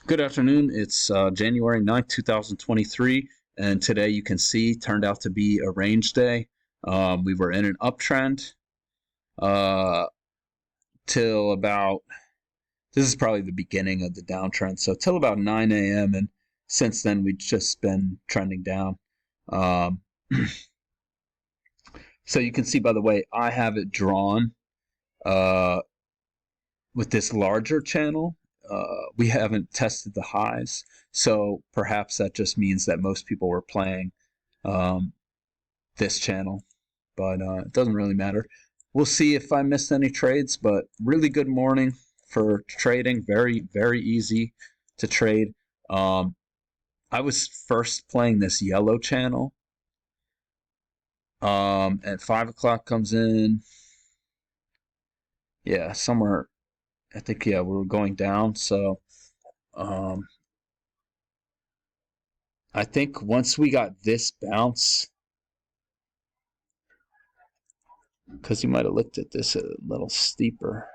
Good afternoon. It's January 9th, 2023, and today you can see turned out to be a range day. We were in an uptrend uh, till about, this is probably the beginning of the downtrend, so till about 9 a.m., and since then we've just been trending down. Um, so you can see, by the way, I have it drawn uh, with this larger channel. We haven't tested the highs, so perhaps that just means that most people were playing um, this channel, but it doesn't really matter. We'll see if I missed any trades, but really good morning for trading. Very, very easy to trade. I was first playing this yellow channel, and 5 o'clock comes in. Yeah, somewhere, I think, yeah, we were going down, so um, I think once we got this bounce, because you might have looked at this a little steeper.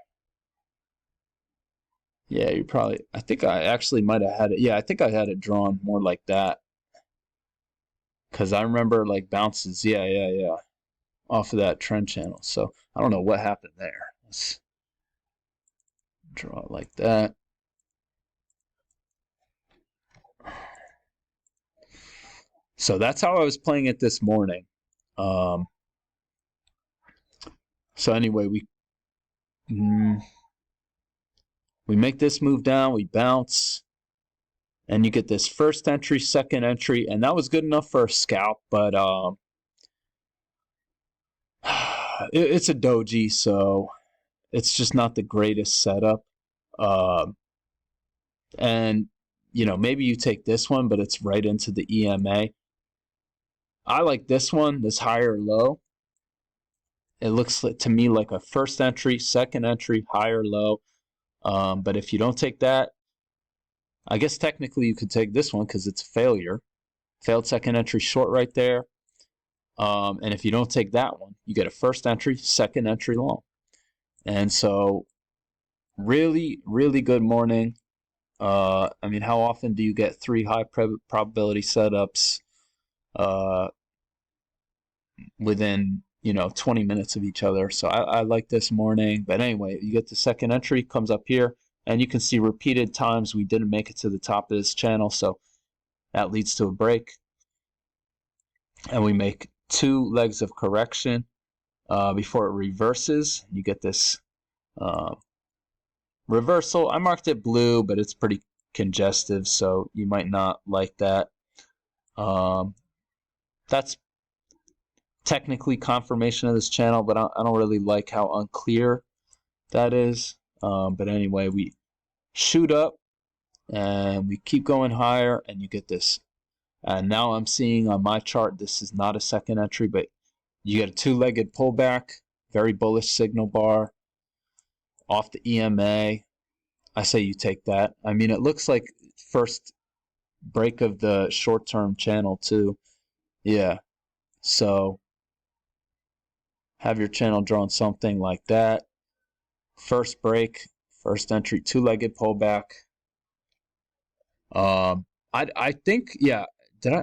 Yeah, you probably, I think I actually might have had it. Yeah, I think I had it drawn more like that. Because I remember like bounces, yeah, off of that trend channel. So I don't know what happened there. Let's draw it like that. So that's how I was playing it this morning. So anyway, we make this move down, we bounce, and you get this first entry, second entry, and that was good enough for a scalp, but it's a doji, so it's just not the greatest setup. And you know, maybe you take this one, but it's right into the EMA. I like this one, this higher low. It looks to me like a first entry, second entry, higher low. But if you don't take that, I guess technically you could take this one because it's a failure. Failed second entry short right there. And if you don't take that one, you get a first entry, second entry long. And so really, really good morning. I mean, how often do you get three high probability setups within 20 minutes of each other? So I like this morning. But anyway, you get the second entry, comes up here, and you can see repeated times we didn't make it to the top of this channel, so that leads to a break. And we make two legs of correction before it reverses. You get this reversal. I marked it blue, but it's pretty congestive, so you might not like that. That's technically confirmation of this channel, but I don't really like how unclear that is. But anyway, we shoot up and we keep going higher, and you get this. And now I'm seeing on my chart, this is not a second entry, but you get a two-legged pullback, very bullish signal bar off the EMA. I say you take that. I mean, it looks like first break of the short-term channel too. Yeah. So have your channel drawn something like that. First break, first entry, two-legged pullback. I think, yeah.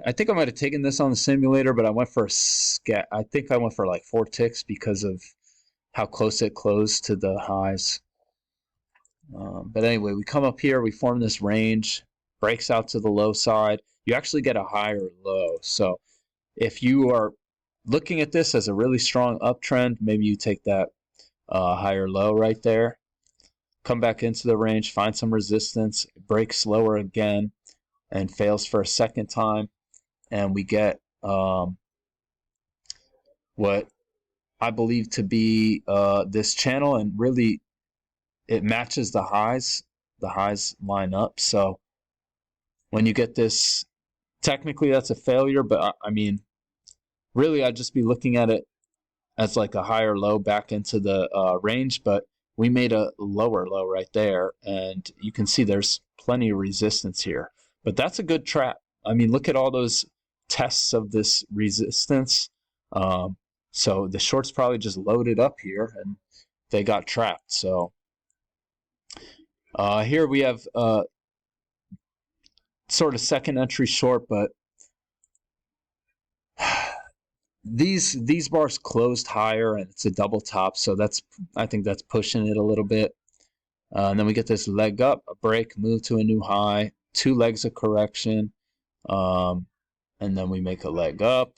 I think I might have taken this on the simulator, but I went for I think I went for like 4 ticks because of how close it closed to the highs. But anyway, we come up here, we form this range, breaks out to the low side. You actually get a higher low. So if you are looking at this as a really strong uptrend, maybe you take that higher low right there. Come back into the range, find some resistance, breaks lower again, and fails for a second time, and we get what I believe to be this channel, and really it matches the highs. The highs line up. So when you get this, technically that's a failure, but I mean, really I'd just be looking at it as like a higher low back into the range, but we made a lower low right there, and you can see there's plenty of resistance here. But that's a good trap. I mean, look at all those tests of this resistance. So the shorts probably just loaded up here and they got trapped. So here we have sort of second entry short, but these bars closed higher and it's a double top, so I think that's pushing it a little bit. And then we get this leg up, a break, move to a new high, 2 legs of correction, and then we make a leg up,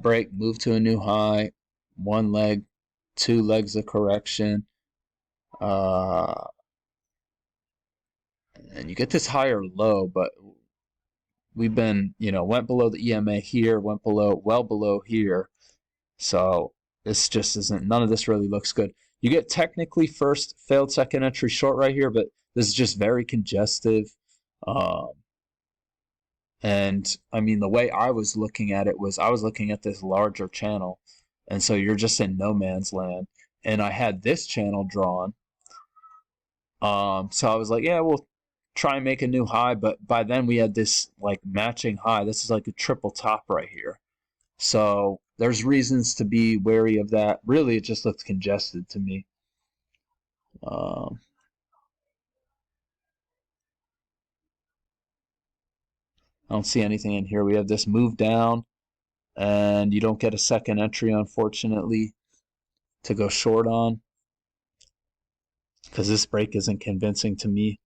break, move to a new high, 1 leg, 2 legs of correction, and you get this higher low, but we've been, went below the EMA here, went well below here, so this just isn't, none of this really looks good. You get technically first, failed second entry short right here, but this is just very congestive. And I mean, the way I was looking at it was I was looking at this larger channel, and so you're just in no man's land. And I had this channel drawn. So I was like, yeah, we'll try and make a new high, but by then we had this like matching high. This is like a triple top right here. So there's reasons to be wary of that. Really, it just looks congested to me. I don't see anything in here. We have this move down, and you don't get a second entry, unfortunately, to go short on, because this break isn't convincing to me.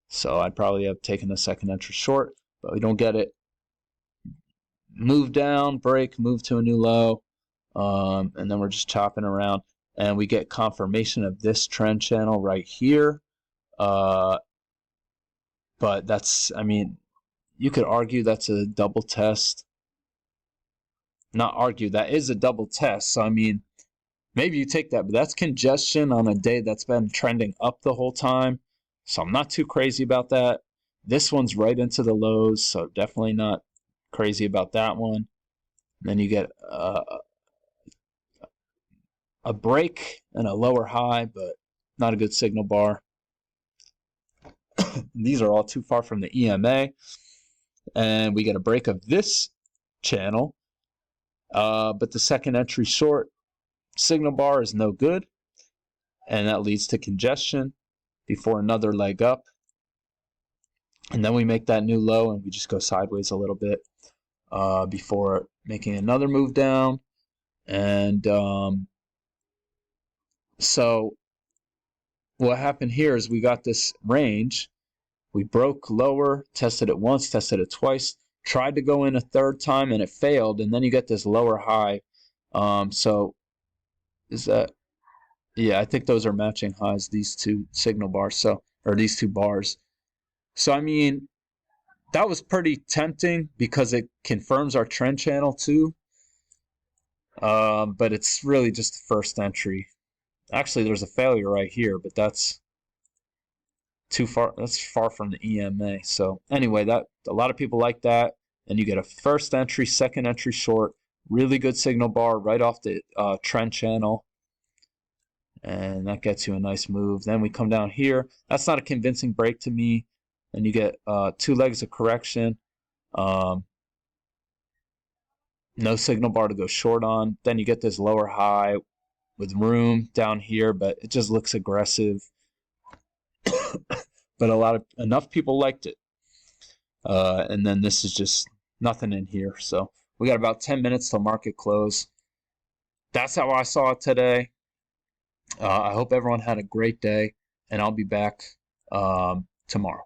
So I'd probably have taken a second entry short, but we don't get it. Move down, break, move to a new low, and then we're just chopping around, and we get confirmation of this trend channel right here. But that's, I mean, you could argue that's a double test. Not argue, that is a double test. So, I mean, maybe you take that, but that's congestion on a day that's been trending up the whole time. So I'm not too crazy about that. This one's right into the lows, so definitely not crazy about that one. And then you get a break and a lower high, but not a good signal bar. These are all too far from the EMA. And we get a break of this channel, but the second entry short signal bar is no good, and that leads to congestion before another leg up. And then we make that new low, and we just go sideways a little bit before making another move down. And so what happened here is we got this range. We broke lower, tested it once, tested it twice, tried to go in a third time, and it failed. And then you get this lower high. So is that, yeah, I think those are matching highs, these two signal bars, so, or these two bars. So, I mean, that was pretty tempting because it confirms our trend channel too. But it's really just the first entry. Actually, there's a failure right here, but that's too far. That's far from the EMA. So anyway, that a lot of people like that. And you get a first entry, second entry short, really good signal bar right off the trend channel. And that gets you a nice move. Then we come down here. That's not a convincing break to me. And you get 2 legs of correction. No signal bar to go short on. Then you get this lower high with room down here, but it just looks aggressive. But enough people liked it. And then this is just nothing in here. So we got about 10 minutes till market close. That's how I saw it today. I hope everyone had a great day, and I'll be back tomorrow.